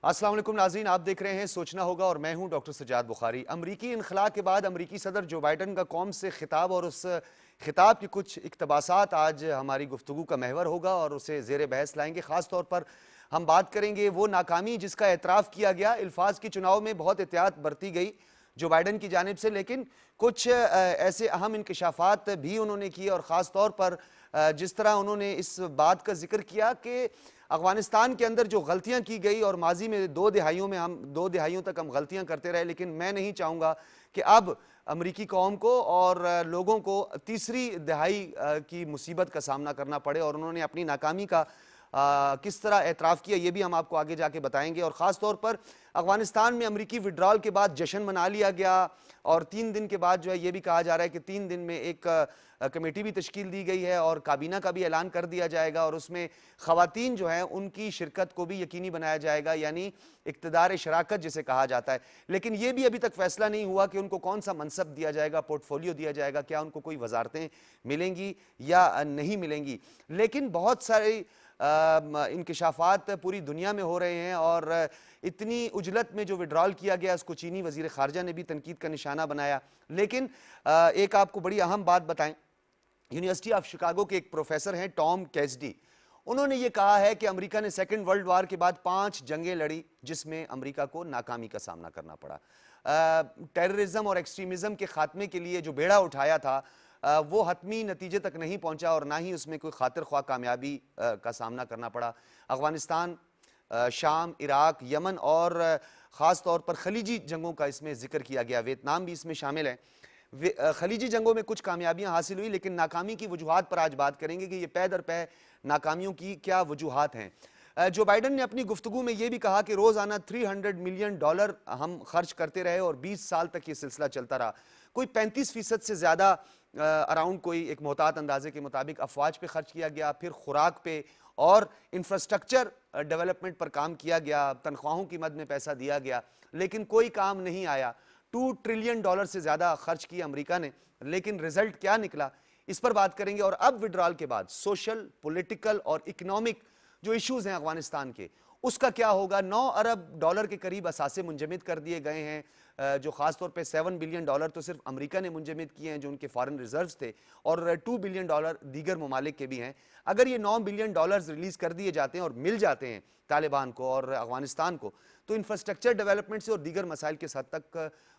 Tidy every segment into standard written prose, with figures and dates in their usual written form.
السلام علیکم ناظرین، آپ دیکھ رہے ہیں سوچنا ہوگا اور میں ہوں ڈاکٹر سجاد بخاری۔ امریکی انخلاء کے بعد امریکی صدر جو بائیڈن کا قوم سے خطاب اور اس خطاب کی کچھ اقتباسات آج ہماری گفتگو کا محور ہوگا اور اسے زیر بحث لائیں گے۔ خاص طور پر ہم بات کریں گے وہ ناکامی جس کا اعتراف کیا گیا۔ الفاظ کی چناؤ میں بہت احتیاط برتی گئی جو بائیڈن کی جانب سے، لیکن کچھ ایسے اہم انکشافات بھی انہوں نے کیے، اور خاص طور پر جس طرح انہوں نے اس بات کا ذکر کیا کہ افغانستان کے اندر جو غلطیاں کی گئی، اور ماضی میں دو دہائیوں تک ہم غلطیاں کرتے رہے، لیکن میں نہیں چاہوں گا کہ اب امریکی قوم کو اور لوگوں کو تیسری دہائی کی مصیبت کا سامنا کرنا پڑے، اور انہوں نے اپنی ناکامی کا کس طرح اعتراف کیا یہ بھی ہم آپ کو آگے جا کے بتائیں گے۔ اور خاص طور پر افغانستان میں امریکی وڈرال کے بعد جشن منا لیا گیا، اور 3 دن کے بعد جو ہے یہ بھی کہا جا رہا ہے کہ 3 دن میں ایک کمیٹی بھی تشکیل دی گئی ہے اور کابینہ کا بھی اعلان کر دیا جائے گا، اور اس میں خواتین جو ہیں ان کی شرکت کو بھی یقینی بنایا جائے گا، یعنی اقتدار شراکت جسے کہا جاتا ہے۔ لیکن یہ بھی ابھی تک فیصلہ نہیں ہوا کہ ان کو کون سا منصب دیا جائے گا، پورٹ فولیو دیا جائے گا، کیا ان کو کوئی وزارتیں ملیں گی یا نہیں ملیں گی۔ لیکن بہت سارے انکشافات پوری دنیا میں ہو رہے ہیں، اور اتنی عجلت میں جو وڈرال کیا گیا اس کو چینی وزیر خارجہ نے بھی تنقید کا نشانہ بنایا۔ لیکن ایک آپ کو بڑی اہم بات بتائیں، یونیورسٹی آف شکاگو کے ایک پروفیسر ہیں ٹام کیسڈی، انہوں نے یہ کہا ہے کہ امریکہ نے سیکنڈ ورلڈ وار کے بعد 5 جنگیں لڑی جس میں امریکہ کو ناکامی کا سامنا کرنا پڑا۔ ٹیررزم اور ایکسٹریمزم کے خاتمے کے لیے جو بیڑا اٹھایا تھا وہ حتمی نتیجے تک نہیں پہنچا، اور نہ ہی اس میں کوئی خاطر خواہ کامیابی کا سامنا کرنا پڑا۔ افغانستان، شام، عراق، یمن اور خاص طور پر خلیجی جنگوں کا اس میں ذکر کیا گیا، ویتنام بھی اس میں شامل ہے۔ خلیجی جنگوں میں کچھ کامیابیاں حاصل ہوئی، لیکن ناکامی کی وجوہات پر آج بات کریں گے کہ یہ پے در پے ناکامیوں کی کیا وجوہات ہیں۔ جو بائیڈن نے اپنی گفتگو میں یہ بھی کہا کہ روزانہ $300 ملین ہم خرچ کرتے رہے اور 20 سال تک یہ سلسلہ چلتا رہا۔ کوئی 35% سے زیادہ اراؤنڈ کوئی ایک محتاط اندازے کے مطابق افواج پہ خرچ کیا گیا، پھر خوراک پہ اور انفراسٹرکچر ڈیولپمنٹ پر کام کیا گیا، تنخواہوں کی مد میں پیسہ دیا گیا، لیکن کوئی کام نہیں آیا۔ $2 ٹریلین سے زیادہ خرچ کیا امریکہ نے، لیکن رزلٹ کیا نکلا اس پر بات کریں گے۔ اور اب وڈرال کے بعد سوشل، پولیٹیکل اور اکنامک جو ایشوز ہیں افغانستان کے، اس کا کیا ہوگا۔ $9 ارب کے قریب اثاثے منجمد کر دیے گئے ہیں، جو خاص طور پہ $7 بلین تو صرف امریکہ نے منجمد کیے ہیں جو ان کے فارن ریزروز تھے، اور $2 بلین دیگر ممالک کے بھی ہیں۔ اگر یہ $9 بلین ریلیز کر دیے جاتے ہیں اور مل جاتے ہیں طالبان کو اور افغانستان کو، تو انفراسٹرکچر ڈیولپمنٹ سے اور دیگر مسائل کے حد تک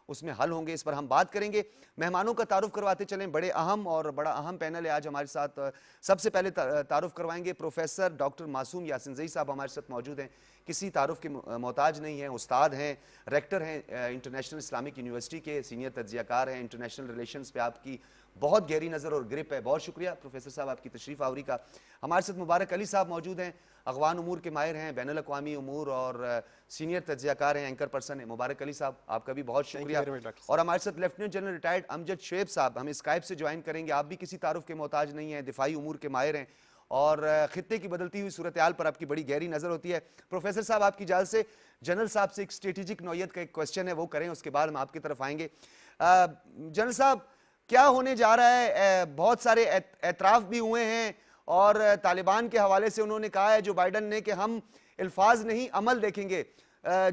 اس میں حل ہوں گے۔ اس پر ہم بات کریں گے۔ مہمانوں کا تعارف کرواتے چلیں، بڑے اہم اور بڑا اہم پینل ہے آج ہمارے ساتھ۔ سب سے پہلے تعارف کروائیں گے پروفیسر ڈاکٹر معصوم یاسین زئی صاحب ہمارے ساتھ موجود ہیں، کسی تعارف کے محتاج نہیں ہیں، استاد ہیں، ریکٹر ہیں انٹرنیشنل اسلامک یونیورسٹی کے، سینئر تجزیہ کار ہیں، انٹرنیشنل ریلیشنز پہ آپ کی بہت گہری نظر اور گرپ ہے۔ بہت شکریہ پروفیسر صاحب آپ کی تشریف آوری کا۔ ہمارے ساتھ مبارک علی صاحب موجود ہیں، افغان امور کے ماہر ہیں، بین الاقوامی امور اور سینئر تجزیہ کار ہیں، اینکر پرسن ہیں۔ مبارک علی صاحب آپ کا بھی بہت شکریہ۔ اور ہمارے ساتھ لیفٹیننٹ جنرل ریٹائرڈ امجد شعیب صاحب ہمیں اسکائپ سے جوائن کریں گے، آپ بھی کسی تعارف کے محتاج نہیں ہیں، دفاعی امور کے ماہر ہیں اور خطے کی بدلتی ہوئی صورتحال پر آپ کی بڑی گہری نظر ہوتی ہے۔ پروفیسر صاحب آپ کی اجازت سے جنرل صاحب سے ایک اسٹریٹجک نوعیت کا ایک کوسچن ہے وہ کریں، اس کے بعد ہم آپ کی طرف آئیں گے۔ جنرل صاحب کیا ہونے جا رہا ہے؟ بہت سارے اعتراف بھی ہوئے ہیں، اور طالبان کے حوالے سے انہوں نے کہا ہے جو بائیڈن نے کہ ہم الفاظ نہیں عمل دیکھیں گے۔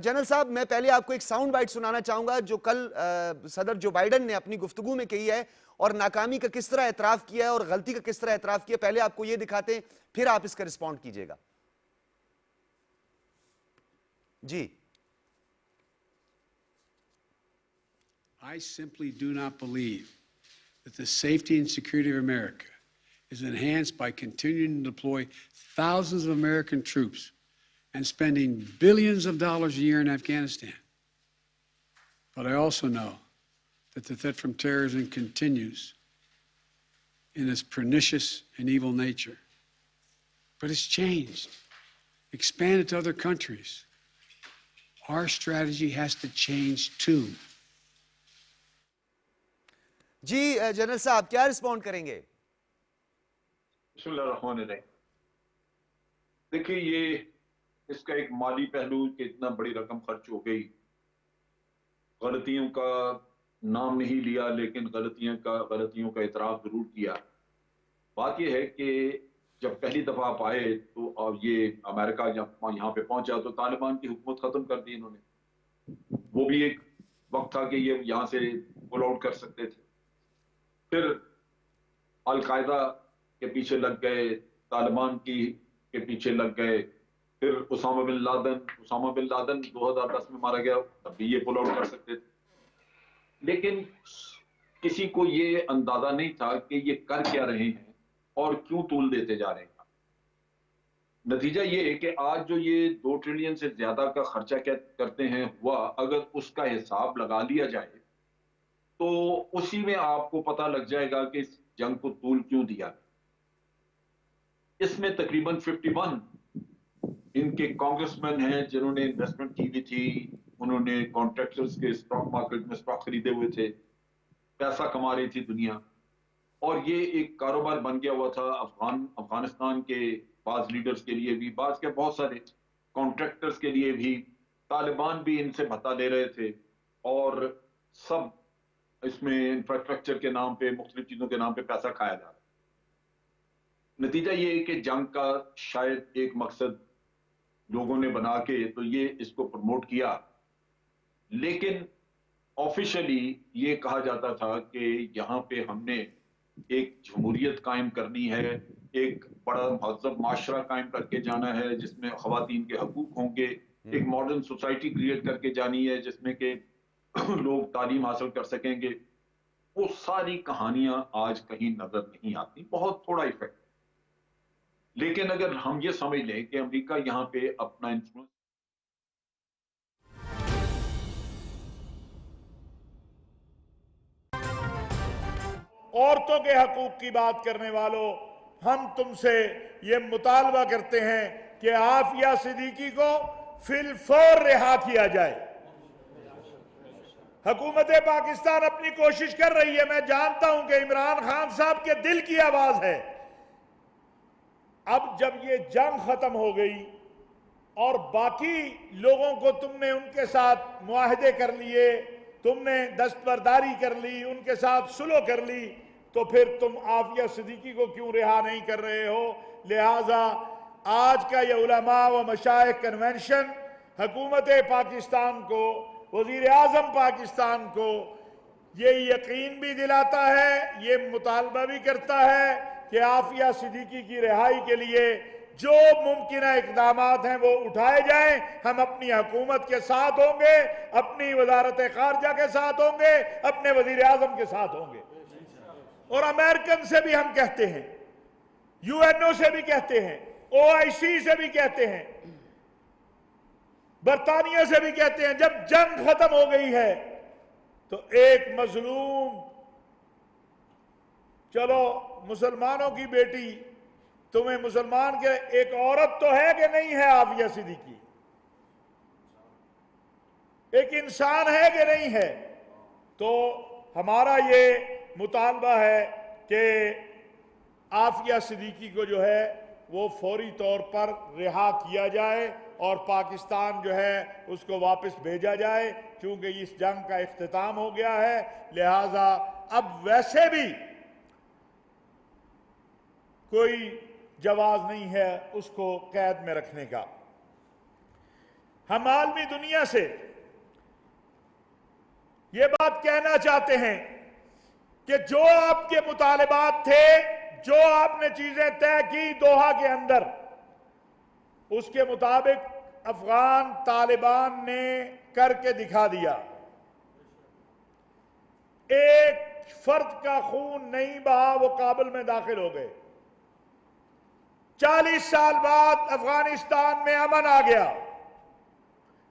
جنرل صاحب میں پہلے آپ کو ایک ساؤنڈ بائٹ سنانا چاہوں گا جو کل صدر جو بائیڈن نے اپنی گفتگو میں کہی ہے، اور ناکامی کا کس طرح اعتراف کیا ہے اور غلطی کا کس طرح اعتراف کیا ہے۔ پہلے آپ کو یہ دکھاتے ہیں، پھر آپ اس کا رسپونڈ کیجئے گا۔ جی۔ I simply do not believe that the safety and security of America is enhanced by continuing to deploy thousands of American troops and spending billions of dollars a year in Afghanistan. But I also know that the threat from terrorism continues in its pernicious and evil nature. But it's changed, expanded to other countries. Our strategy has to change too. جی general صاحب کیا respond کریں گے؟ بسم اللہ الرحمن الرحیم۔ دیکھیں یہ اس کا ایک مالی پہلو کہ اتنا بڑی رقم خرچ ہو گئی، غلطیوں کا نام نہیں لیا لیکن غلطیوں کا اعتراف ضرور کیا۔ بات یہ ہے کہ جب پہلی دفعہ آپ آئے تو یہ امریکہ جب یہاں پہ پہنچا تو طالبان کی حکومت ختم کر دی انہوں نے. وہ بھی ایک وقت تھا کہ یہ یہاں سے پل آؤٹ کر سکتے تھے. پھر القاعدہ کے پیچھے لگ گئے, طالبان کے پیچھے لگ گئے. پھر اسامہ بن لادن 2010 میں مارا گیا, تب بھی یہ پل آؤٹ کر سکتے تھے. لیکن کسی کو یہ اندازہ نہیں تھا کہ یہ کر کیا رہے ہیں اور کیوں طول دیتے جا رہے ہیں. نتیجہ یہ ہے کہ آج جو یہ 2 ٹریلین سے زیادہ کا خرچہ کرتے ہیں ہوا, اگر اس کا حساب لگا لیا جائے تو اسی میں آپ کو پتہ لگ جائے گا کہ اس جنگ کو طول کیوں دیا. اس میں تقریباً 51 ان کے کانگریس مین ہیں جنہوں نے انویسٹمنٹ کی ہوئی تھی, انہوں نے کانٹریکٹرز کے اسٹاک مارکیٹ میں اسٹاک خریدے ہوئے تھے, پیسہ کما رہی تھی دنیا, اور یہ ایک کاروبار بن گیا ہوا تھا افغانستان کے بعض لیڈرز کے لیے بھی, بعض کے بہت سارے کانٹریکٹرز کے لیے بھی. طالبان بھی ان سے بھتا لے رہے تھے اور سب اس میں انفراسٹرکچر کے نام پہ, مختلف چیزوں کے نام پہ پیسہ کھایا جا رہا ہے. نتیجہ یہ ہے کہ جنگ کا شاید ایک مقصد لوگوں نے بنا کے تو یہ اس کو پروموٹ کیا, لیکن آفیشلی یہ کہا جاتا تھا کہ یہاں پہ ہم نے ایک جمہوریت قائم کرنی ہے, ایک بڑا مہذب معاشرہ قائم کر کے جانا ہے جس میں خواتین کے حقوق ہوں گے, ایک ماڈرن سوسائٹی کریٹ کر کے جانی ہے جس میں کہ لوگ تعلیم حاصل کر سکیں گے. وہ ساری کہانیاں آج کہیں نظر نہیں آتی, بہت تھوڑا ایفیکٹ. لیکن اگر ہم یہ سمجھ لیں کہ امریکہ یہاں پہ اپنا انفلوئنس عورتوں کے حقوق کی بات کرنے والوں, ہم تم سے یہ مطالبہ کرتے ہیں کہ عافیہ صدیقی کو فی الفور رہا کیا جائے. حکومت پاکستان اپنی کوشش کر رہی ہے, میں جانتا ہوں کہ عمران خان صاحب کے دل کی آواز ہے. اب جب یہ جنگ ختم ہو گئی اور باقی لوگوں کو تم نے ان کے ساتھ معاہدے کر لیے, تم نے دستبرداری کر لی, ان کے ساتھ صلح کر لی, تو پھر تم عافیہ صدیقی کو کیوں رہا نہیں کر رہے ہو؟ لہٰذا آج کا یہ علماء و مشائخ کنونشن حکومت پاکستان کو, وزیر اعظم پاکستان کو یہ یقین بھی دلاتا ہے, یہ مطالبہ بھی کرتا ہے کہ عافیہ صدیقی کی رہائی کے لیے جو ممکنہ اقدامات ہیں وہ اٹھائے جائیں. ہم اپنی حکومت کے ساتھ ہوں گے, اپنی وزارت خارجہ کے ساتھ ہوں گے, اپنے وزیر اعظم کے ساتھ ہوں گے. اور امریکن سے بھی ہم کہتے ہیں, یو این او سے بھی کہتے ہیں, او آئی سی سے بھی کہتے ہیں, برطانیہ سے بھی کہتے ہیں, جب جنگ ختم ہو گئی ہے تو ایک مظلوم, چلو مسلمانوں کی بیٹی, تمہیں مسلمان کے ایک عورت تو ہے کہ نہیں ہے عافیہ صدیقی, ایک انسان ہے کہ نہیں ہے. تو ہمارا یہ مطالبہ ہے کہ عافیہ صدیقی کو جو ہے وہ فوری طور پر رہا کیا جائے اور پاکستان جو ہے اس کو واپس بھیجا جائے, کیونکہ اس جنگ کا اختتام ہو گیا ہے. لہٰذا اب ویسے بھی کوئی جواز نہیں ہے اس کو قید میں رکھنے کا. ہم عالمی دنیا سے یہ بات کہنا چاہتے ہیں کہ جو آپ کے مطالبات تھے, جو آپ نے چیزیں طے کی دوحہ کے اندر, اس کے مطابق افغان طالبان نے کر کے دکھا دیا. ایک فرد کا خون نہیں بہا, وہ کابل میں داخل ہو گئے. 40 سال بعد افغانستان میں امن آ گیا.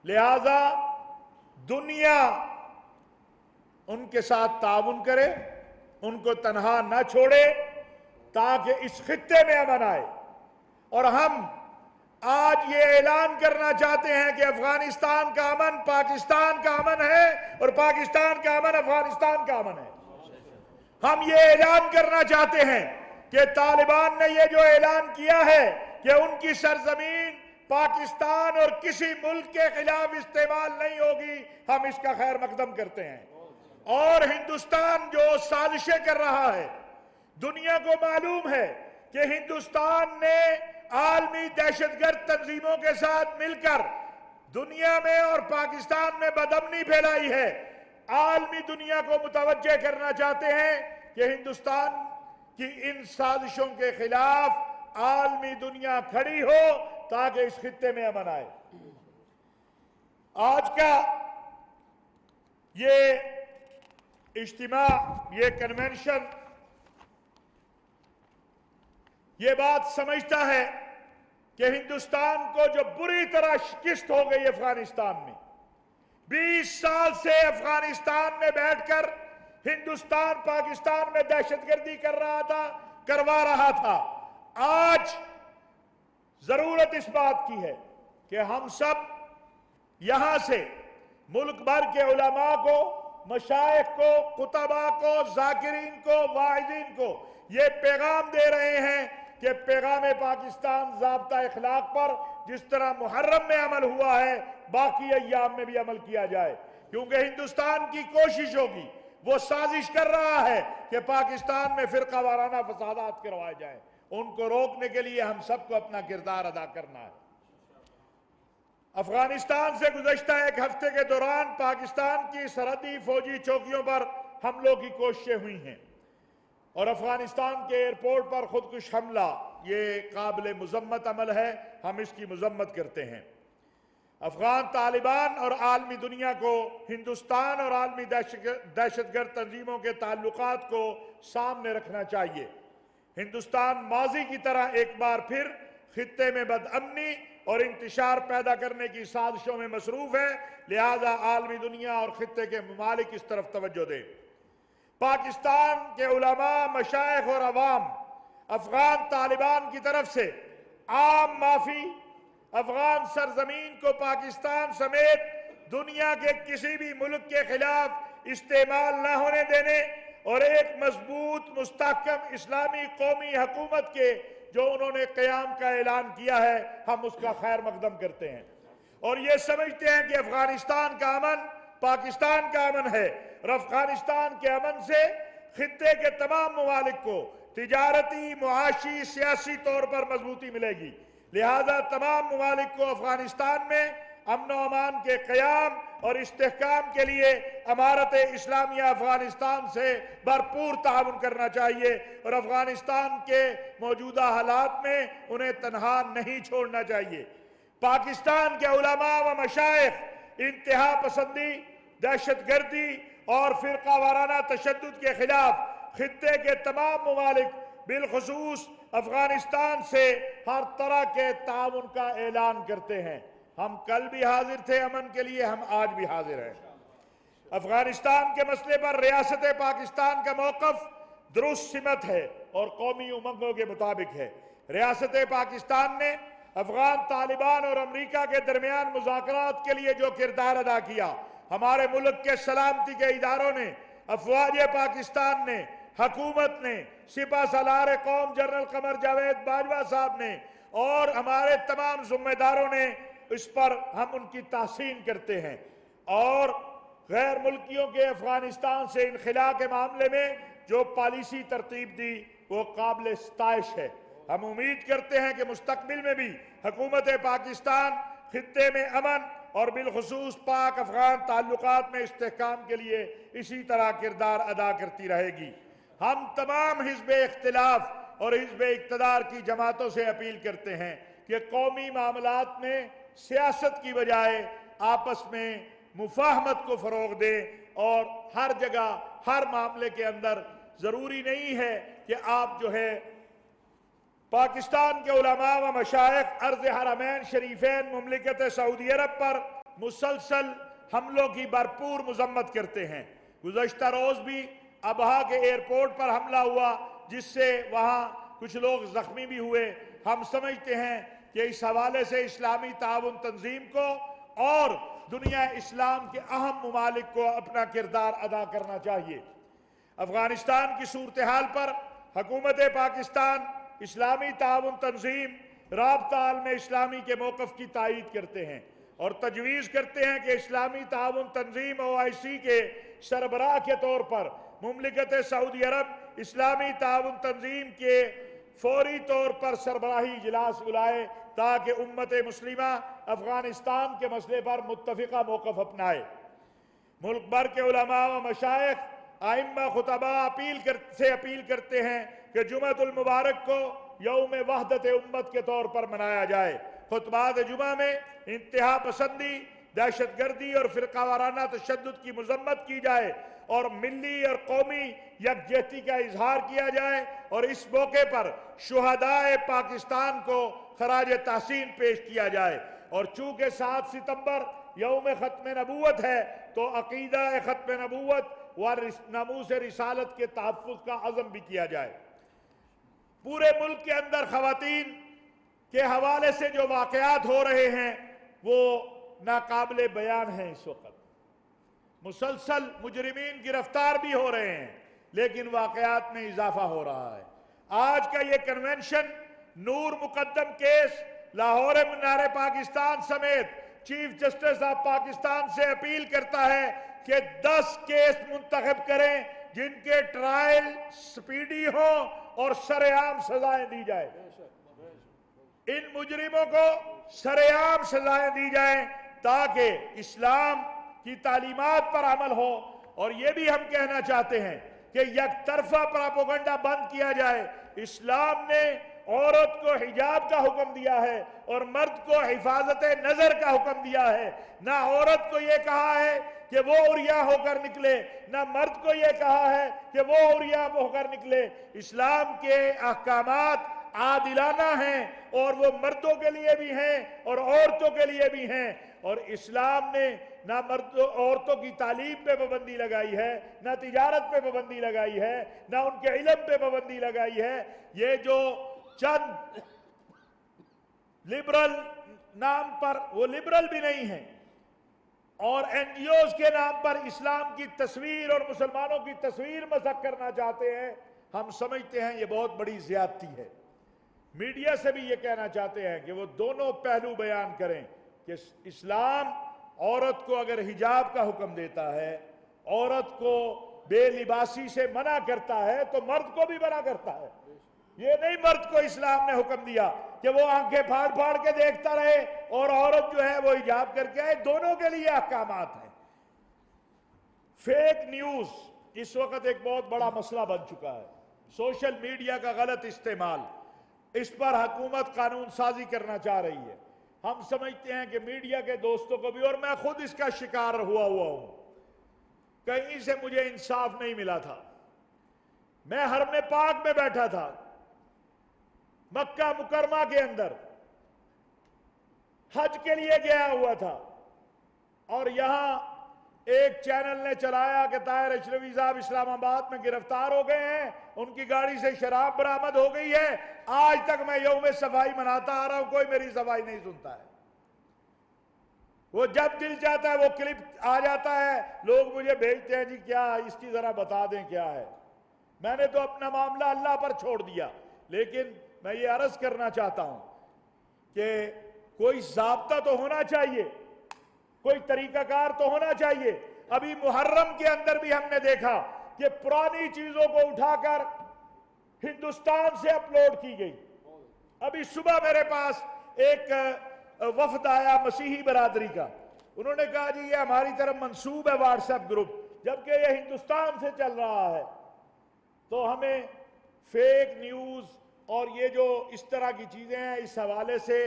لہذا دنیا ان کے ساتھ تعاون کرے, ان کو تنہا نہ چھوڑے تاکہ اس خطے میں امن آئے. اور ہم آج یہ اعلان کرنا چاہتے ہیں کہ افغانستان کا امن پاکستان کا امن ہے اور پاکستان کا امن افغانستان کا امن ہے. ہم یہ اعلان کرنا چاہتے ہیں کہ طالبان نے یہ جو اعلان کیا ہے کہ ان کی سرزمین پاکستان اور کسی ملک کے خلاف استعمال نہیں ہوگی, ہم اس کا خیر مقدم کرتے ہیں. اور ہندوستان جو سازشیں کر رہا ہے, دنیا کو معلوم ہے کہ ہندوستان نے عالمی دہشت گرد تنظیموں کے ساتھ مل کر دنیا میں اور پاکستان میں بدامنی پھیلائی ہے۔ عالمی دنیا کو متوجہ کرنا چاہتے ہیں کہ ہندوستان کی ان سازشوں کے خلاف عالمی دنیا کھڑی ہو تاکہ اس خطے میں امن آئے۔ آج کا یہ اجتماع، یہ کنونشن یہ بات سمجھتا ہے کہ ہندوستان کو جو بری طرح شکست ہو گئی افغانستان میں، 20 سال سے افغانستان میں بیٹھ کر ہندوستان پاکستان میں دہشت گردی کروا رہا تھا، آج ضرورت اس بات کی ہے کہ ہم سب یہاں سے ملک بھر کے علماء کو، مشائخ کو، خطباء کو، ذاکرین کو، واعظین کو یہ پیغام دے رہے ہیں کہ پیغام پاکستان ضابطہ اخلاق پر جس طرح محرم میں عمل ہوا ہے باقی ایام میں بھی عمل کیا جائے، کیونکہ ہندوستان کی کوشش ہوگی، وہ سازش کر رہا ہے کہ پاکستان میں فرقہ وارانہ فسادات کروائے جائیں، ان کو روکنے کے لیے ہم سب کو اپنا کردار ادا کرنا ہے۔ افغانستان سے گزشتہ ایک ہفتے کے دوران پاکستان کی سرحدی فوجی چوکیوں پر حملوں کی کوششیں ہوئی ہیں، اور افغانستان کے ایئرپورٹ پر خودکش حملہ یہ قابل مذمت عمل ہے، ہم اس کی مذمت کرتے ہیں۔ افغان طالبان اور عالمی دنیا کو ہندوستان اور عالمی دہشت گرد تنظیموں کے تعلقات کو سامنے رکھنا چاہیے۔ ہندوستان ماضی کی طرح ایک بار پھر خطے میں بدامنی اور انتشار پیدا کرنے کی سازشوں میں مصروف ہے، لہذا عالمی دنیا اور خطے کے ممالک اس طرف توجہ دیں۔ پاکستان کے علماء، مشائخ اور عوام افغان طالبان کی طرف سے عام معافی، افغان سرزمین کو پاکستان سمیت دنیا کے کسی بھی ملک کے خلاف استعمال نہ ہونے دینے اور ایک مضبوط مستحکم اسلامی قومی حکومت کے جو انہوں نے قیام کا اعلان کیا ہے، ہم اس کا خیر مقدم کرتے ہیں، اور یہ سمجھتے ہیں کہ افغانستان کا امن پاکستان کا امن ہے، اور افغانستان کے امن سے خطے کے تمام ممالک کو تجارتی، معاشی، سیاسی طور پر مضبوطی ملے گی، لہذا تمام ممالک کو افغانستان میں امن و امان کے قیام اور استحکام کے لیے امارت اسلامیہ افغانستان سے بھرپور تعاون کرنا چاہیے، اور افغانستان کے موجودہ حالات میں انہیں تنہا نہیں چھوڑنا چاہیے۔ پاکستان کے علماء و مشائخ انتہا پسندی، دہشت گردی اور فرقہ وارانہ تشدد کے خلاف خطے کے تمام ممالک بالخصوص افغانستان سے ہر طرح کے تعاون کا اعلان کرتے ہیں۔ ہم کل بھی حاضر تھے امن کے لیے، ہم آج بھی حاضر ہیں۔ افغانستان کے مسئلے پر ریاست پاکستان کا موقف درست سمت ہے اور قومی امنگوں کے مطابق ہے۔ ریاست پاکستان نے افغان طالبان اور امریکہ کے درمیان مذاکرات کے لیے جو کردار ادا کیا، ہمارے ملک کے سلامتی کے اداروں نے، افواج پاکستان نے، حکومت نے، سپہ سالار قوم جنرل قمر جاوید باجوہ صاحب نے اور ہمارے تمام ذمہ داروں نے اس پر ہم ان کی تحسین کرتے ہیں، اور غیر ملکیوں کے افغانستان سے انخلا کے معاملے میں جو پالیسی ترتیب دی وہ قابل ستائش ہے۔ ہم امید کرتے ہیں کہ مستقبل میں بھی حکومت پاکستان خطے میں امن اور بالخصوص پاک افغان تعلقات میں استحکام کے لیے اسی طرح کردار ادا کرتی رہے گی۔ ہم تمام حزب اختلاف اور حزب اقتدار کی جماعتوں سے اپیل کرتے ہیں کہ قومی معاملات میں سیاست کی بجائے آپس میں مفاہمت کو فروغ دیں، اور ہر جگہ ہر معاملے کے اندر ضروری نہیں ہے کہ آپ جو ہے پاکستان کے علماء و مشائخ عرض حرمین شریفین مملکت سعودی عرب پر مسلسل حملوں کی بھرپور مذمت کرتے ہیں۔ گزشتہ روز بھی ابہا کے ایئرپورٹ پر حملہ ہوا جس سے وہاں کچھ لوگ زخمی بھی ہوئے۔ ہم سمجھتے ہیں کہ اس حوالے سے اسلامی تعاون تنظیم کو اور دنیا اسلام کے اہم ممالک کو اپنا کردار ادا کرنا چاہیے۔ افغانستان کی صورتحال پر حکومت پاکستان، اسلامی تعاون تنظیم، رابطہ عالم اسلامی کے موقف کی تائید کرتے ہیں اور تجویز کرتے ہیں کہ اسلامی تعاون تنظیم OIC کے سربراہ کے طور پر مملکت سعودی عرب اسلامی تعاون تنظیم کے فوری طور پر سربراہی اجلاس بلائے تاکہ امت مسلمہ افغانستان کے مسئلے پر متفقہ موقف اپنائے۔ ملک بھر کے علماء و مشائخ ائمہ خطبہ اپیل کرتے ہیں کہ جمعۃ المبارک کو یوم وحدت امت کے طور پر منایا جائے۔ خطبات جمعہ میں انتہا پسندی، دہشت گردی اور فرقہ وارانہ تشدد کی مذمت کی جائے اور ملی اور قومی یکجہتی کا اظہار کیا جائے، اور اس موقع پر شہدائے پاکستان کو خراج تحسین پیش کیا جائے۔ اور چونکہ 7 ستمبر یوم ختم نبوت ہے تو عقیدہ ختم نبوت و ناموس رسالت کے تحفظ کا عزم بھی کیا جائے۔ پورے ملک کے اندر خواتین کے حوالے سے جو واقعات ہو رہے ہیں وہ ناقابل بیان ہیں۔ اس وقت مسلسل مجرمین گرفتار بھی ہو رہے ہیں، لیکن واقعات میں اضافہ ہو رہا ہے۔ آج کا یہ کنونشن نور مقدم کیس لاہور منار پاکستان سمیت چیف جسٹس آف پاکستان سے اپیل کرتا ہے کہ 10 کیس منتخب کریں جن کے ٹرائل سپیڈی ہوں اور سرعام سزائیں دی جائیں۔ ان مجرموں کو سرعام سزائیں دی جائیں تاکہ اسلام کی تعلیمات پر عمل ہو۔ اور یہ بھی ہم کہنا چاہتے ہیں کہ یک طرفہ پراپوگنڈا بند کیا جائے۔ اسلام نے عورت کو حجاب کا حکم دیا ہے اور مرد کو حفاظت نظر کا حکم دیا ہے۔ نہ عورت کو یہ کہا ہے کہ وہ عریاں ہو کر نکلے، نہ مرد کو یہ کہا ہے کہ وہ عریاں ہو کر نکلے۔ اسلام کے احکامات عادلانہ ہیں اور وہ مردوں کے لیے بھی ہیں اور عورتوں کے لیے بھی ہیں، اور اسلام نے نہ عورتوں کی تعلیم پہ پابندی لگائی ہے، نہ تجارت پہ پابندی لگائی ہے، نہ ان کے علم پہ پابندی لگائی ہے۔ یہ جو چند لبرل نام پر، وہ لبرل بھی نہیں ہیں، اور این جی اوز کے نام پر اسلام کی تصویر اور مسلمانوں کی تصویر مسخ کرنا چاہتے ہیں، ہم سمجھتے ہیں یہ بہت بڑی زیادتی ہے۔ میڈیا سے بھی یہ کہنا چاہتے ہیں کہ وہ دونوں پہلو بیان کریں کہ اسلام عورت کو اگر حجاب کا حکم دیتا ہے، عورت کو بے لباسی سے منع کرتا ہے، تو مرد کو بھی منع کرتا ہے۔ یہ نہیں مرد کو اسلام نے حکم دیا کہ وہ آنکھیں پھاڑ پھاڑ کے دیکھتا رہے اور عورت جو ہے وہ حجاب کر کے آئے، دونوں کے لیے احکامات ہیں۔ فیک نیوز اس وقت ایک بہت بڑا مسئلہ بن چکا ہے، سوشل میڈیا کا غلط استعمال، اس پر حکومت قانون سازی کرنا چاہ رہی ہے۔ ہم سمجھتے ہیں کہ میڈیا کے دوستوں کو بھی، اور میں خود اس کا شکار ہوا ہوں، کہیں سے مجھے انصاف نہیں ملا تھا۔ میں حرم پاک میں بیٹھا تھا، مکہ مکرمہ کے اندر حج کے لیے گیا ہوا تھا، اور یہاں ایک چینل نے چلایا کہ طاہر اشرفی صاحب اسلام آباد میں گرفتار ہو گئے ہیں، ان کی گاڑی سے شراب برآمد ہو گئی ہے۔ آج تک میں یوم صفائی مناتا آ رہا ہوں، کوئی میری صفائی نہیں سنتا ہے۔ وہ جب دل چاہتا ہے وہ کلپ آ جاتا ہے، لوگ مجھے بھیجتے ہیں، جی کیا اس کی ذرا بتا دیں کیا ہے۔ میں نے تو اپنا معاملہ اللہ پر چھوڑ دیا، لیکن میں یہ عرض کرنا چاہتا ہوں کہ کوئی ضابطہ تو ہونا چاہیے، کوئی طریقہ کار تو ہونا چاہیے۔ ابھی محرم کے اندر بھی ہم نے دیکھا کہ پرانی چیزوں کو اٹھا کر ہندوستان سے اپلوڈ کی گئی۔ ابھی صبح میرے پاس ایک وفد آیا مسیحی برادری کا، انہوں نے کہا جی یہ ہماری طرف منسوب ہے واٹس ایپ گروپ، جبکہ یہ ہندوستان سے چل رہا ہے۔ تو ہمیں فیک نیوز اور یہ جو اس طرح کی چیزیں ہیں، اس حوالے سے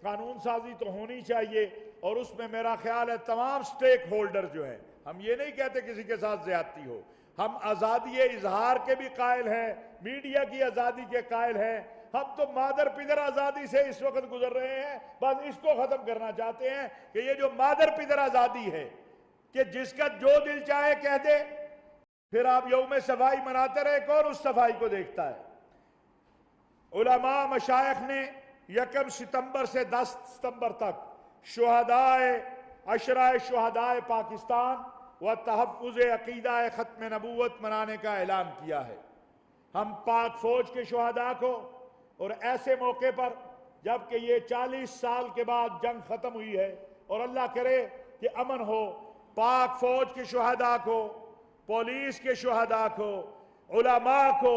قانون سازی تو ہونی چاہیے، اور اس میں میرا خیال ہے تمام سٹیک ہولڈر جو ہیں، ہم یہ نہیں کہتے کسی کے ساتھ زیادتی ہو، ہم آزادی اظہار کے بھی قائل ہیں، میڈیا کی آزادی کے قائل ہیں، ہم تو مادر پدر آزادی سے اس وقت گزر رہے ہیں۔ بس اس کو ختم کرنا چاہتے ہیں کہ یہ جو مادر پدر آزادی ہے کہ جس کا جو دل چاہے کہہ دے، پھر آپ یوم صفائی مناتے رہے، کون اس صفائی کو دیکھتا ہے؟ علماء مشائخ نے 1 ستمبر سے 10 ستمبر تک عشرۂ شہدائے پاکستان و تحفظ عقیدہ ختم نبوت منانے کا اعلان کیا ہے۔ ہم پاک فوج کے شہداء کو، اور ایسے موقع پر جبکہ یہ 40 سال کے بعد جنگ ختم ہوئی ہے اور اللہ کرے کہ امن ہو، پاک فوج کے شہداء کو، پولیس کے شہداء کو، علماء کو،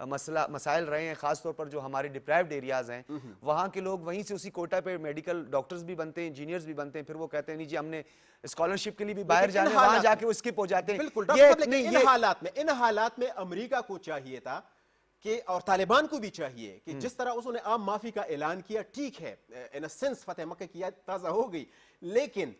مسائل رہے ہیں, خاص طور پر جو ہمارے ڈپرائیوڈ ایریاز ہیں وہاں کے لوگ وہیں سے اسی کوٹا پہ میڈیکل ڈاکٹرز بھی بنتے ہیں, انجینئرز بھی بنتے ہیں, پھر وہ کہتے ہیں نہیں جی ہم نے اسکالرشپ کے لیے بھی باہر جانا ہے, وہاں جا کے وہ اسکپ ہو جاتے ہیں. بالکل ڈاکٹر صاحب, لیکن ان حالات میں امریکہ کو چاہیے تھا کہ, اور طالبان کو بھی چاہیے کہ جس طرح اس نے عام معافی کا اعلان کیا, ٹھیک ہے ان اے سینس فتح مکہ کی یاد تازہ ہو گئی, لیکن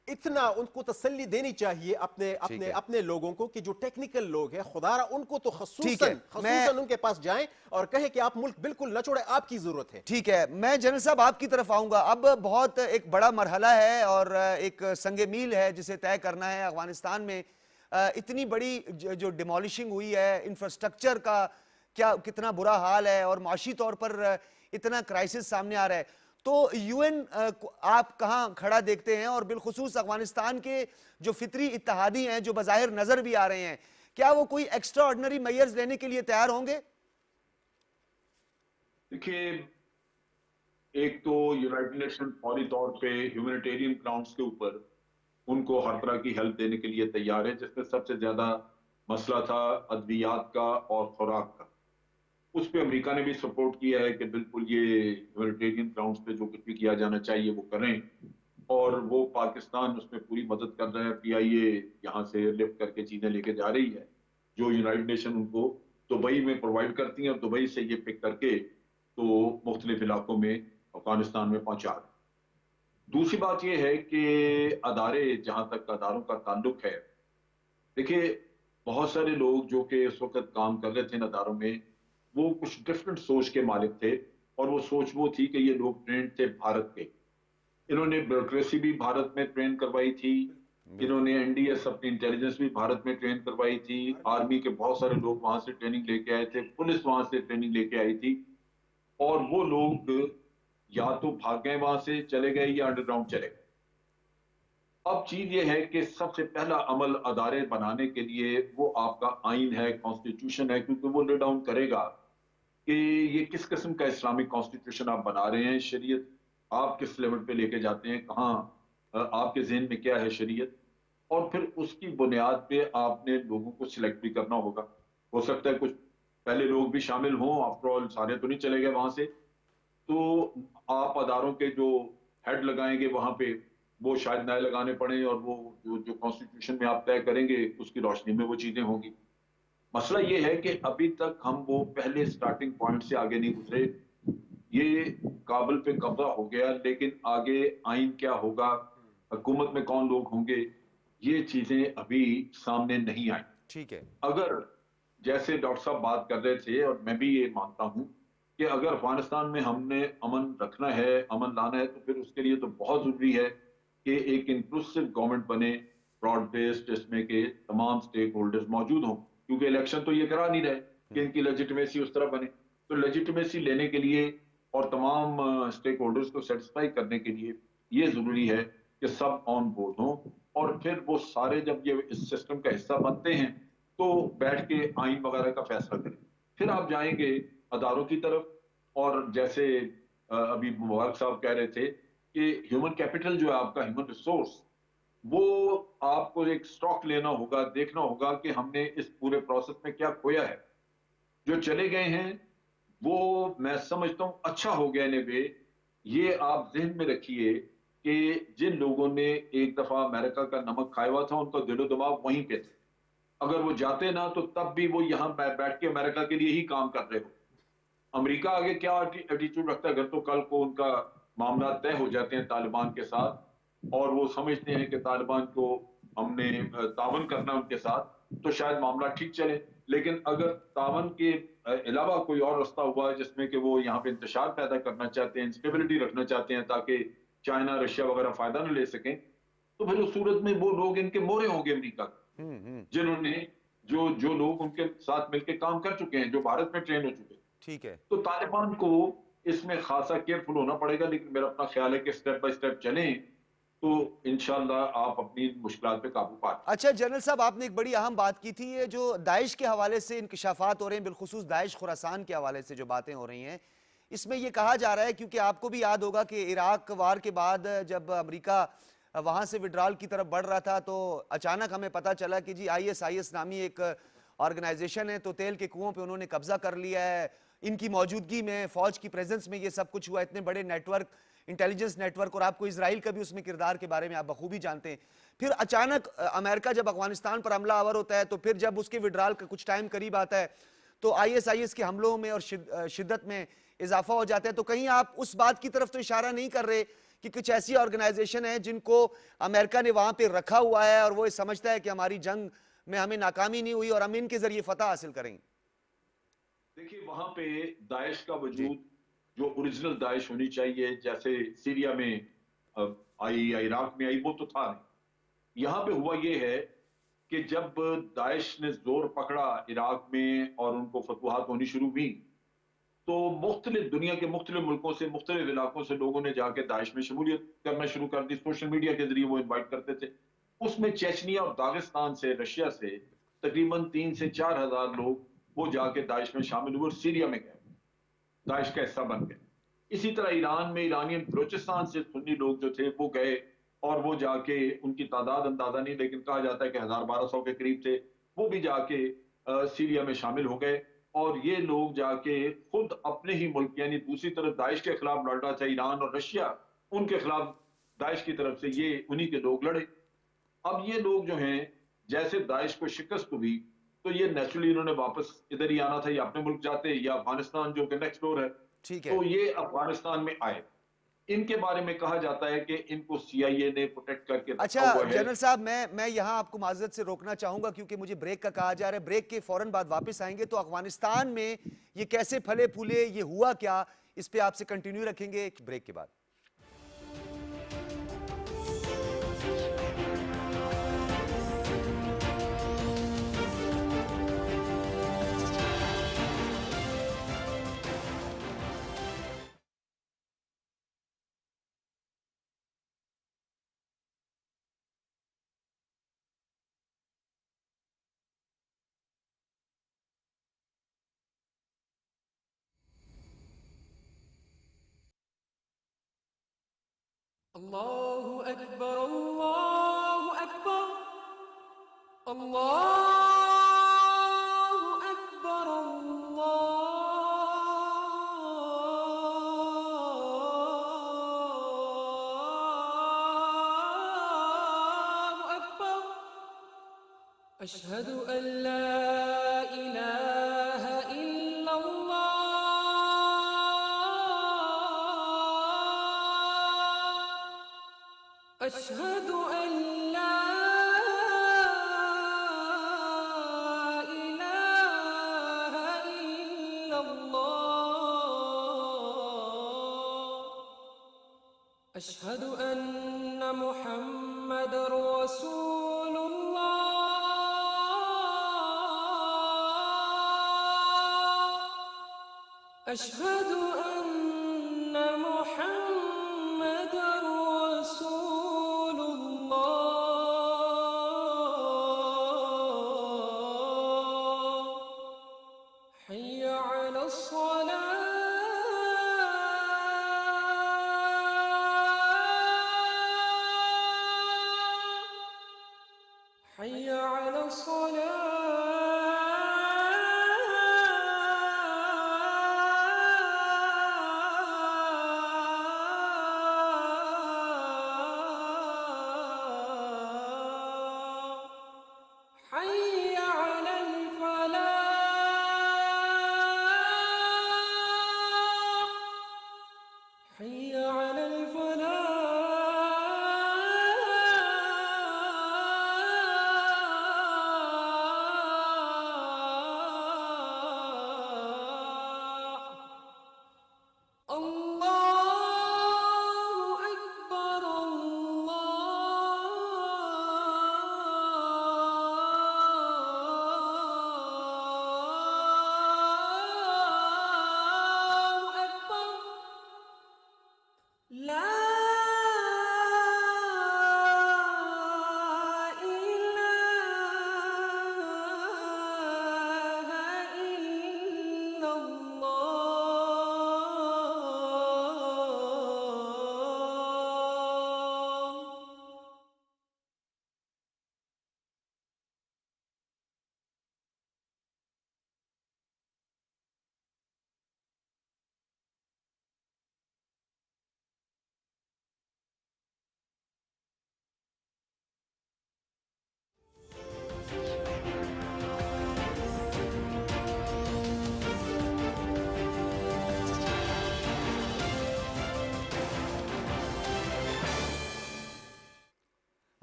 اتنا ان کو تسلی دینی چاہیے اپنے لوگوں کو کہ جو ٹیکنیکل لوگ ہیں, خدارا ان کو تو خصوصاً ان کے پاس جائیں اور کہیں کہ آپ ملک بالکل نہ چھوڑیں, آپ کی ضرورت ہے. ٹھیک ہے, میں جنرل صاحب آپ کی طرف آؤں گا. اب بہت ایک بڑا مرحلہ ہے اور ایک سنگ میل ہے جسے طے کرنا ہے. افغانستان میں اتنی بڑی جو ڈیمولشنگ ہوئی ہے, انفراسٹرکچر کا کتنا برا حال ہے, اور معاشی طور پر اتنا کرائسس سامنے آ رہا ہے, تو یو این آپ کہاں کھڑا دیکھتے ہیں, اور بالخصوص افغانستان کے جو فطری اتحادی ہیں جو بظاہر نظر بھی آ رہے ہیں, کیا وہ کوئی ایکسٹرا آرڈنری میئرز لینے کے لیے تیار ہوں گے؟ دیکھیے, ایک تو یونائٹڈ نیشن فوری طور پہ ہیومینیٹیرین گراؤنڈز کے اوپر ان کو ہر طرح کی ہیلپ دینے کے لیے تیار ہے, جس میں سب سے زیادہ مسئلہ تھا ادویات کا اور خوراک کا. اس پہ امریکہ نے بھی سپورٹ کیا ہے کہ بالکل یہ ہیومینیٹیرین گراؤنڈز پہ جو کچھ بھی کیا جانا چاہیے وہ کریں, اور وہ پاکستان اس میں پوری مدد کر رہا ہے. پی آئی اے یہاں سے لفٹ کر کے چیزیں لے کے جا رہی ہے جو یونائٹڈ نیشن ان کو دبئی میں پرووائڈ کرتی ہیں, اور دبئی سے یہ پک کر کے تو مختلف علاقوں میں افغانستان میں پہنچا رہے ہیں. دوسری بات یہ ہے کہ ادارے, جہاں تک اداروں کا تعلق ہے, دیکھیے بہت سارے لوگ جو کہ اس وقت کام کر رہے تھے ان اداروں میں, وہ کچھ ڈفرنٹ سوچ کے مالک تھے, اور وہ سوچ وہ تھی کہ یہ لوگ ٹرینڈ تھے بھارت کے. انہوں نے بیوروکریسی بھی بھارت میں ٹرین کروائی تھی, انہوں نے این ڈی ایس اپنی انٹیلیجنس بھی بھارت میں ٹرین کروائی تھی, آرمی کے بہت سارے لوگ وہاں سے ٹریننگ لے کے آئے تھے, پولیس وہاں سے ٹریننگ لے کے آئی تھی, اور وہ لوگ یا تو بھاگ گئے وہاں سے, چلے گئے, یا انڈر گراؤنڈ چلے گئے. اب چیز یہ ہے کہ سب سے پہلا عمل ادارے بنانے کے لیے وہ آپ کا آئین ہے, کانسٹیٹیوشن ہے, کیونکہ وہ لے ڈاؤن کرے گا کہ یہ کس قسم کا اسلامک کانسٹیٹیوشن آپ بنا رہے ہیں, شریعت آپ کس لیول پہ لے کے جاتے ہیں, کہاں آپ کے ذہن میں کیا ہے شریعت, اور پھر اس کی بنیاد پہ آپ نے لوگوں کو سلیکٹ بھی کرنا ہوگا. ہو سکتا ہے کچھ پہلے لوگ بھی شامل ہوں, آفٹر آل سارے تو نہیں چلے گئے وہاں سے, تو آپ اداروں کے جو ہیڈ لگائیں گے وہاں پہ وہ شاید نئے لگانے پڑیں, اور وہ جو کانسٹیٹیوشن میں آپ طے کریں گے اس کی روشنی میں وہ چیزیں ہوں گی. مسئلہ یہ ہے کہ ابھی تک ہم وہ پہلے سٹارٹنگ پوائنٹ سے آگے نہیں گزرے. یہ کابل پہ قبضہ ہو گیا, لیکن آگے آئین کیا ہوگا, حکومت میں کون لوگ ہوں گے, یہ چیزیں ابھی سامنے نہیں آئیں. ٹھیک ہے, اگر جیسے ڈاکٹر صاحب بات کر رہے تھے, اور میں بھی یہ مانتا ہوں کہ اگر افغانستان میں ہم نے امن رکھنا ہے, امن لانا ہے, تو پھر اس کے لیے تو بہت ضروری ہے کہ ایک انکلوسیو گورنمنٹ بنے, براڈ بیسڈ, جس میں کہ تمام سٹیک ہولڈرز موجود ہوں, کیونکہ الیکشن تو یہ کرا نہیں رہے کہ ان کی لیجیٹمیسی اس طرح بنے. تو لیجیٹمیسی لینے کے لیے اور تمام سٹیک ہولڈرز کو سیٹسفائی کرنے کے لیے یہ ضروری ہے کہ سب آن بورڈ ہوں, اور پھر وہ سارے جب یہ اس سسٹم کا حصہ بنتے ہیں تو بیٹھ کے آئین وغیرہ کا فیصلہ کریں. پھر آپ جائیں گے اداروں کی طرف, اور جیسے ابھی مبارک صاحب کہہ رہے تھے کہ ہیومن کیپٹل جو ہے آپ کا, ہیومن ریسورس, وہ آپ کو ایک سٹاک لینا ہوگا, دیکھنا ہوگا کہ ہم نے اس پورے پروسیس میں کیا کھویا ہے. جو چلے گئے ہیں وہ میں سمجھتا ہوں اچھا ہو گیا نے وے. یہ آپ ذہن میں رکھیے کہ جن لوگوں نے ایک دفعہ امریکہ کا نمک کھایا ہوا تھا, ان کا دل و دماغ وہیں پہ تھے. اگر وہ جاتے نا تو تب بھی وہ یہاں بیٹھ کے امریکہ کے لیے ہی کام کر رہے ہو. امریکہ آگے کیا ایٹیٹیوڈ رکھتا ہے, اگر تو کل کو ان کا معاملات طے ہو جاتے ہیں طالبان کے ساتھ, اور وہ سمجھتے ہیں کہ طالبان کو ہم نے تعاون کرنا ان کے ساتھ, تو شاید معاملہ ٹھیک چلے. لیکن اگر تعاون کے علاوہ کوئی اور راستہ ہوا جس میں کہ وہ یہاں پہ انتشار پیدا کرنا چاہتے ہیں, انسٹیبلٹی رکھنا چاہتے ہیں تاکہ چائنا رشیا وغیرہ فائدہ نہ لے سکیں, تو پھر اس صورت میں وہ لوگ ان کے مورے ہوں گے امریکہ, جنہوں نے جو لوگ ان کے ساتھ مل کے کام کر چکے ہیں, جو بھارت میں ٹرین ہو چکے ہیں. ٹھیک ہے, تو طالبان کو اس میں خاصا کیئرفل ہونا پڑے گا, لیکن میرا اپنا خیال ہے کہ سٹیپ بائی سٹیپ چلیں تو انشاءاللہ آپ اپنی مشکلات پہ قابو پا لیں. اچھا جنرل صاحب, آپ نے ایک بڑی اہم بات کی تھی, یہ جو داعش کے حوالے سے انکشافات ہو رہے ہیں, بالخصوص داعش خراسان کے حوالے سے جو باتیں ہو رہی ہیں, اس میں یہ کہا جا رہا ہے, کیونکہ آپ کو بھی یاد ہوگا کہ عراق وار کے بعد جب امریکہ وہاں سے وڈرال کی طرف بڑھ رہا تھا, تو اچانک ہمیں پتہ چلا کہ جی آئی ایس نامی ایک آرگنائزیشن ہے تو تیل کے کنووں پہ انہوں نے قبضہ کر لیا ہے. ان کی موجودگی میں, فوج کی پریزنس میں یہ سب کچھ ہوا. اتنے بڑے network, intelligence network, اور آپ کو اسرائیل کا بھی اس میں کردار کے بارے میں آپ بخوبی جانتے ہیں. پھر اچانک امریکہ جب افغانستان پر حملہ آور ہوتا ہے تو پھر جب اس کے وڈرال کا کچھ ٹائم قریب آتا ہے تو IS کے حملوں میں اور شدت میں اضافہ ہو جاتا ہے. تو کہیں آپ اس بات کی طرف تو اشارہ نہیں کر رہے کہ کچھ ایسی آرگنائزیشن ہیں جن کو امریکہ نے وہاں پہ رکھا ہوا ہے اور وہ سمجھتا ہے کہ ہماری جنگ میں ہمیں ناکامی نہیں ہوئی اور ہم ان کے ذریعے فتح حاصل کریں گے؟ دیکھیے وہاں پہ داعش کا وجود جو اوریجنل داعش ہونی چاہیے, جیسے سیریا میں آئی یا عراق میں آئی, وہ تو تھا نہیں. یہاں پہ ہوا یہ ہے کہ جب داعش نے زور پکڑا عراق میں اور ان کو فتوحات ہونی شروع ہوئی تو مختلف دنیا کے مختلف ملکوں سے, مختلف علاقوں سے لوگوں نے جا کے داعش میں شمولیت کرنا شروع کر دی. سوشل میڈیا کے ذریعے وہ انوائٹ کرتے تھے. اس میں چیچنیا اور داغستان سے, رشیا سے تقریباً 3 سے 4 ہزار لوگ وہ جا کے داعش میں شامل ہوئے اور سیریا میں گئے, داعش کا حصہ بن گئے. اسی طرح ایران میں ایرانین بلوچستان سے سنی لوگ جو تھے وہ گئے اور وہ جا کے, ان کی تعداد اندازہ نہیں لیکن کہا جاتا ہے کہ 1200 کے قریب تھے, وہ بھی جا کے سیریا میں شامل ہو گئے. اور یہ لوگ جا کے خود اپنے ہی ملک, یعنی دوسری طرف داعش کے خلاف لڑ رہا تھا ایران اور رشیا, ان کے خلاف داعش کی طرف سے یہ انہی کے لوگ لڑے. اب یہ لوگ جو ہیں جیسے داعش کو شکست ہوئی تو یہ نیچرلی انہوں نے واپس ادھر ہی آنا تھا, یا اپنے ملک جاتے یا افغانستان جو کہ نیکسٹ ڈور ہے. ٹھیک ہے. تو یہ افغانستان میں آئے. ان کے بارے میں کہا جاتا ہے کہ ان کو CIA نے پروٹیکٹ کر کے رکھا اچھا ہوا ہے. جنرل صاحب, میں یہاں آپ کو معذرت سے روکنا چاہوں گا کیونکہ مجھے بریک کا کہا جا رہا ہے. بریک کے فوراً بعد واپس آئیں گے. تو افغانستان میں یہ کیسے پھلے پھولے, یہ ہوا کیا, اس پہ آپ سے کنٹینیو رکھیں گے ایک بریک کے بعد. الله أكبر الله أكبر الله أكبر الله أكبر أشهد أن لا إله إلا الله أشهد أن لا إله إلا الله أشهد أن محمد رسول الله أشهد أن محمد رسول الله حي على الصلاة حي على الصلاة حي على الفلاح حي على الفلاح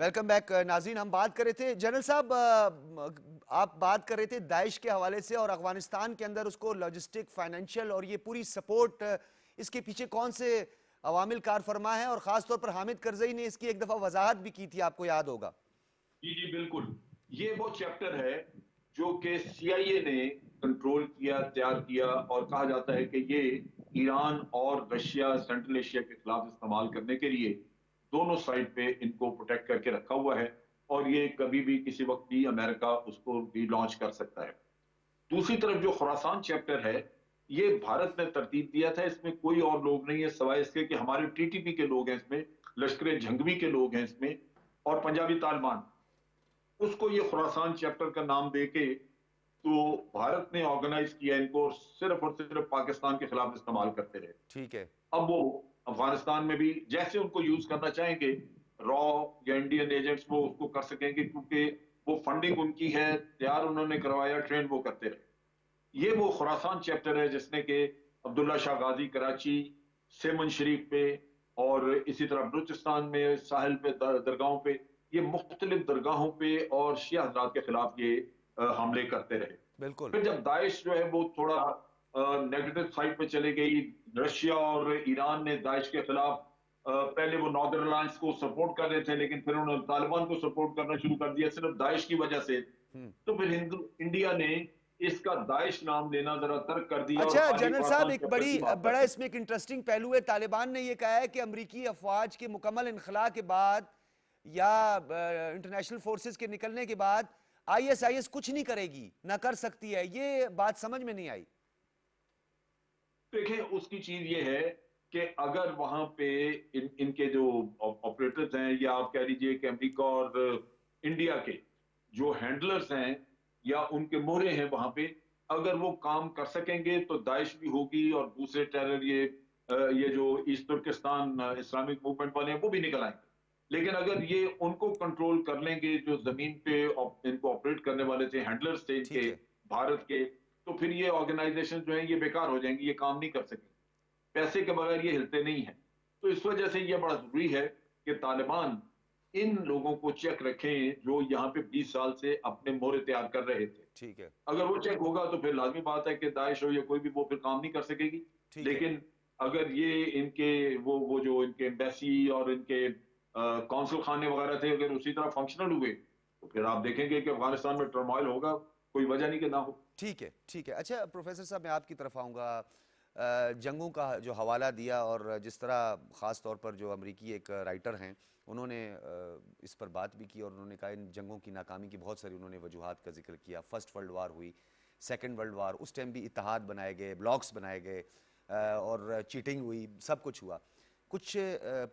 ویلکم بیک ناظرین. ہم بات کر رہے تھے جنرل صاحب، آپ بات کر رہے تھے داعش کے حوالے سے اور افغانستان کے اندر اس کو لاجسٹک، فائنینشیل اور یہ پوری سپورٹ، اس کے پیچھے کون سے عوامل کار فرما ہے، اور خاص طور پر حامد کرزئی نے اس کی ایک دفعہ وضاحت بھی کی تھی، آپ کو یاد ہوگا. جی بالکل. یہ وہ چیپٹر ہے جو کہ سی آئی اے نے کنٹرول کیا، تیار کیا، اور کہا جاتا ہے کہ یہ ایران اور رشیا سینٹرل ایشیا کے خلاف استعمال کرنے کے لیے دونوں سائڈ پہ ان کو پروٹیکٹ کر کے رکھا ہوا ہے، اور یہ کبھی بھی کسی وقت بھی امریکہ اس کو بھی لانچ کر سکتا ہے. دوسری طرف جو خراسان چیپٹر ہے، یہ بھارت نے ترتیب دیا تھا. اس میں کوئی اور لوگ نہیں ہے سوائے اس کے کہ ہمارے ٹی ٹی پی کے لوگ ہیں اس میں، لشکر جھنگوی کے لوگ ہیں اس میں، اور پنجابی طالبان. اس کو یہ خراسان چیپٹر کا نام دے کے تو بھارت نے آرگنائز کیا ان کو، صرف اور صرف پاکستان کے خلاف استعمال کرتے رہے. ٹھیک ہے. اب وہ افغانستان میں بھی جیسے ان کو یوز کرنا چاہیں گے، را یا انڈین ایجنٹس وہ اس کو کر سکیں گے، کیونکہ وہ فنڈنگ ان کی ہے، تیار انہوں نے کروایا، ٹرین وہ کرتے رہے. یہ وہ خراسان چیپٹر ہے جس نے کہ عبداللہ شاہ غازی کراچی، سیمن شریف پہ، اور اسی طرح بلوچستان میں ساحل پہ درگاہوں پہ، یہ مختلف درگاہوں پہ اور شیعہ حضرات کے خلاف یہ حملے کرتے رہے. بالکل. پھر جب داعش جو ہے وہ تھوڑا نیگیٹو سائڈ پہ چلے گئی، رشیا اور ایران نے داعش کے خلاف پہلے وہ ناردرن الائنس کو سپورٹ کر رہے تھے، لیکن پھر انہوں نے طالبان کو سپورٹ کرنا شروع کر دیا صرف داعش کی وجہ سے. تو پھر انڈیا نے اس کا داعش نام لینا ذرا ترک کر دیا. اچھا جنرل صاحب، ایک بڑا اس میں ایک انٹرسٹنگ پہلو ہے. طالبان نے یہ کہا ہے کہ امریکی افواج کے مکمل انخلاء کے بعد یا انٹرنیشنل فورسز کے نکلنے کے بعد آئی ایس کچھ نہیں کرے گی، نہ کر سکتی ہے. یہ بات سمجھ میں نہیں آئی. دیکھیں، اس کی چیز یہ ہے کہ اگر وہاں پہ ان کے جو آپریٹرز ہیں، یا آپ کہہ لیجئے کہ امریکہ اور انڈیا کے جو ہینڈلرز ہیں یا ان کے مہرے ہیں وہاں پہ، اگر وہ کام کر سکیں گے تو داعش بھی ہوگی اور دوسرے ٹیرر یہ جو ایسٹ ترکستان اسلامک موومنٹ والے ہیں وہ بھی نکل آئیں گے. لیکن اگر یہ ان کو کنٹرول کر لیں گے جو زمین پہ ان کو آپریٹ کرنے والے تھے، ہینڈلرز تھے ان کے بھارت کے، تو پھر یہ آرگنائزیشن جو ہیں یہ بیکار ہو جائیں گی، یہ کام نہیں کر سکیں. پیسے کے بغیر یہ ہلتے نہیں ہیں. تو اس وجہ سے یہ بڑا ضروری ہے کہ طالبان ان لوگوں کو چیک رکھیں جو یہاں پہ 20 سال سے اپنے مورے تیار کر رہے تھے. ٹھیک ہے. اگر وہ چیک ہوگا تو پھر لازمی بات ہے کہ داعش ہو یا کوئی بھی وہ پھر کام نہیں کر سکے گی. لیکن اگر یہ ان کے وہ جو ان کے ایمبیسی اور ان کے کونسل خانے وغیرہ تھے اگر اسی طرح فنکشنل ہوئے تو پھر آپ دیکھیں گے کہ افغانستان میں ٹرمائل ہوگا، کوئی وجہ نہیں کہ نہ ہو. ٹھیک ہے. ٹھیک ہے. اچھا پروفیسر صاحب، میں آپ کی طرف آؤں گا. جنگوں کا جو حوالہ دیا، اور جس طرح خاص طور پر جو امریکی ایک رائٹر ہیں انہوں نے اس پر بات بھی کی، اور انہوں نے کہا ان جنگوں کی ناکامی کی بہت ساری انہوں نے وجوہات کا ذکر کیا. فرسٹ ورلڈ وار ہوئی، سیکنڈ ورلڈ وار، اس ٹائم بھی اتحاد بنائے گئے، بلاکس بنائے گئے، اور چیٹنگ ہوئی، سب کچھ ہوا. کچھ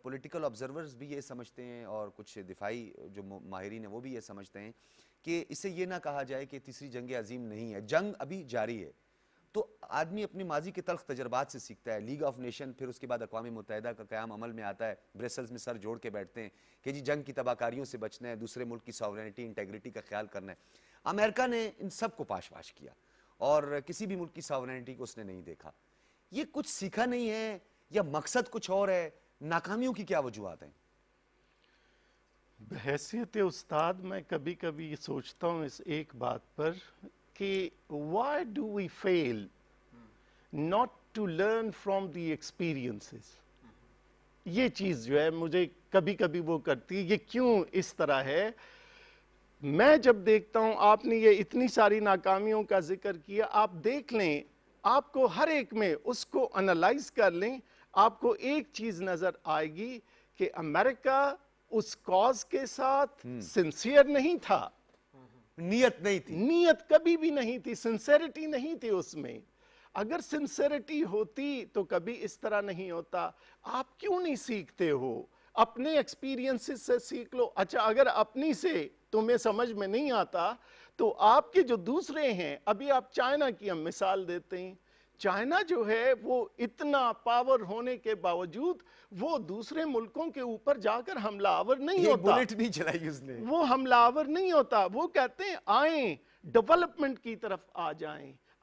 پولیٹیکل آبزرورز بھی یہ سمجھتے ہیں، اور کچھ دفاعی جو ماہرین ہیں وہ بھی یہ سمجھتے ہیں کہ اسے یہ نہ کہا جائے کہ تیسری جنگ عظیم نہیں ہے، جنگ ابھی جاری ہے. تو آدمی اپنے ماضی کے تلخ تجربات سے سیکھتا ہے. لیگ آف نیشن، پھر اس کے بعد اقوام متحدہ کا قیام عمل میں آتا ہے. برسلز میں سر جوڑ کے بیٹھتے ہیں کہ جی جنگ کی تباہ کاریوں سے بچنا ہے، دوسرے ملک کی ساورینٹی، انٹیگریٹی کا خیال کرنا ہے. امریکہ نے ان سب کو پاش پاش کیا، اور کسی بھی ملک کی ساورینٹی کو اس نے نہیں دیکھا. یہ کچھ سیکھا نہیں ہے یا مقصد کچھ اور ہے؟ ناکامیوں کی کیا وجوہات ہیں؟ بحیثیت استاد میں کبھی کبھی یہ سوچتا ہوں اس ایک بات پر کہ why do we fail not to learn from the experiences. یہ چیز جو ہے مجھے کبھی کبھی وہ کرتی ہے، یہ کیوں اس طرح ہے. میں جب دیکھتا ہوں، آپ نے یہ اتنی ساری ناکامیوں کا ذکر کیا، آپ دیکھ لیں، آپ کو ہر ایک میں اس کو انالائز کر لیں، آپ کو ایک چیز نظر آئے گی کہ امریکہ اس کاز کے ساتھ سنسیئر نہیں تھا. نیت نہیں تھی، نیت کبھی بھی نہیں تھی، سنسیریٹی نہیں تھی اس میں. اگر سنسیریٹی ہوتی تو کبھی اس طرح نہیں ہوتا. آپ کیوں نہیں سیکھتے ہو؟ اپنے ایکسپیرینسز سے سیکھ لو. اچھا اگر اپنی سے تمہیں سمجھ میں نہیں آتا تو آپ کے جو دوسرے ہیں، ابھی آپ چائنا کی ہم مثال دیتے ہیں. چائنا جو ہے وہ اتنا پاور ہونے کے باوجود وہ دوسرے ملکوں کے اوپر جا کر حملہ آور نہیں ہوتا. بلٹ نہیں چلائی اس نے. وہ حملہ آور نہیں ہوتا. وہ کہتے ہیں آئیں ڈیولپمنٹ کی طرف آ جائیں،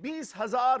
20,000